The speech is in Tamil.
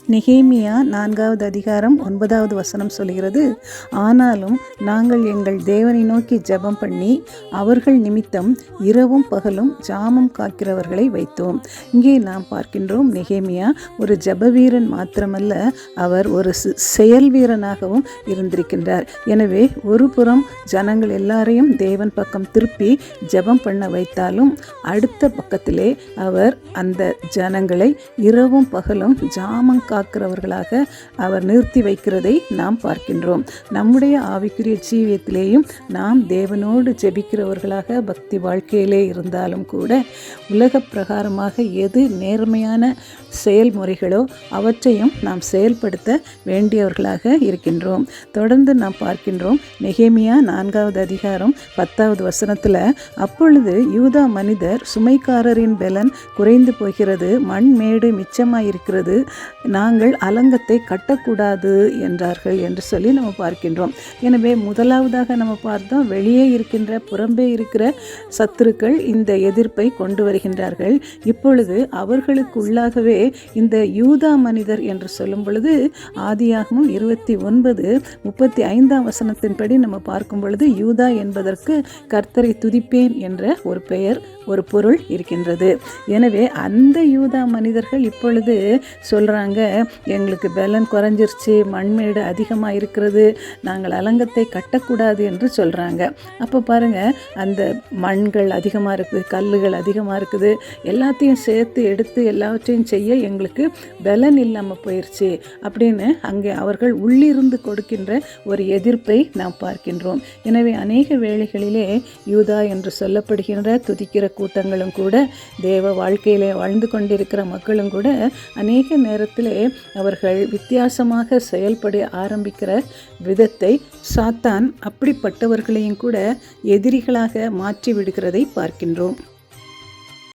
நெகேமியா 4வது அதிகாரம் 9வது வசனம் சொல்கிறது, ஆனாலும் நாங்கள் எங்கள் தேவனை நோக்கி ஜெபம் பண்ணி அவர்கள் நிமித்தம் இரவும் பகலும் ஜாமம் காக்கிறவர்களை வைத்தோம். இங்கே நாம் பார்க்கின்றோம், நெகேமியா ஒரு ஜெப வீரன் மாத்திரமல்ல, அவர் ஒரு செயல் வீரனாகவும் இருந்திருக்கின்றார். எனவே ஒரு புறம் ஜனங்கள் எல்லாரையும் தேவன் பக்கம் திருப்பி ஜெபம் பண்ண வைத்தாலும், அடுத்த பக்கத்திலே அவர் அந்த ஜனங்களை இரவும் பகலும் ஜாமம் காக்கிறவர்களாக அவர் நிறுத்தி வைக்கிறதை நாம் பார்க்கின்றோம். நம்முடைய ஆவிக்குரிய ஜீவியத்திலேயும் நாம் தேவனோடு ஜெபிக்கிறவர்களாக பக்தி வாழ்க்கையிலே இருந்தாலும் கூட, உலக பிரகாரமாக எது நேர்மையான செயல்முறைகளோ அவற்றையும் நாம் செயல்படுத்த வேண்டியவர்களாக இருக்கின்றோம். தொடர்ந்து நாம் பார்க்கின்றோம், நெகேமியா 4வது அதிகாரம் 10வது வசனத்தில், அப்பொழுது யூதா மனிதர் சுமைக்காரரின் பலன் குறைந்து போகிறது, மண் மேடு மிச்சமாயிருக்கிறது, நாங்கள் அலங்கத்தை கட்டக்கூடாது என்றார்கள் என்று சொல்லி நம்ம பார்க்கின்றோம். எனவே முதலாவதாக நம்ம பார்த்தோம், வெளியே இருக்கின்ற புறம்பே இருக்கிற சத்துருக்கள் இந்த எதிர்ப்பை கொண்டு வருகின்றார்கள். இப்பொழுது அவர்களுக்கு உள்ளாகவே இந்த யூதா மனிதர் என்று சொல்லும் பொழுது ஆதியாகமம் 29:35 வசனத்தின்படி நம்ம பார்க்கும் பொழுது, யூதா என்பதற்கு கர்த்தரை துதிப்பேன் என்ற ஒரு பெயர், ஒரு பொருள் இருக்கின்றது. எனவே அந்த யூதா மனிதர்கள் இப்பொழுது சொல்கிறாங்க, எங்களுக்கு பலன் குறைஞ்சிருச்சு, மண்மேடு அதிகமாக இருக்கிறது, நாங்கள் அலங்கத்தை கட்டக்கூடாது என்று சொல்கிறாங்க. அப்போ பாருங்கள், அந்த மண்கள் அதிகமாக இருக்குது, கல்லுகள் அதிகமாக இருக்குது, எல்லாத்தையும் சேர்த்து எடுத்து எல்லாவற்றையும் செய்ய எங்களுக்கு பலன் இல்லாமல் போயிடுச்சு அப்படின்னு அங்கே அவர்கள் உள்ளிருந்து கொடுக்கின்ற ஒரு எதிர்ப்பை நாம் பார்க்கின்றோம். எனவே அநேக வேளைகளிலே யூதா என்று சொல்லப்படுகின்ற துதிக்கிற கூட்டங்களும் கூட, தேவ வாழ்க்கையிலே வாழ்ந்து கொண்டிருக்கிற மக்களும் கூட அநேக நேரத்திலே அவர்கள் வித்தியாசமாக செயல்பட ஆரம்பிக்கிற விதத்தை சாத்தான் அப்படிப்பட்டவர்களையும் கூட எதிரிகளாக மாற்றி விடுகிறதை பார்க்கின்றோம்.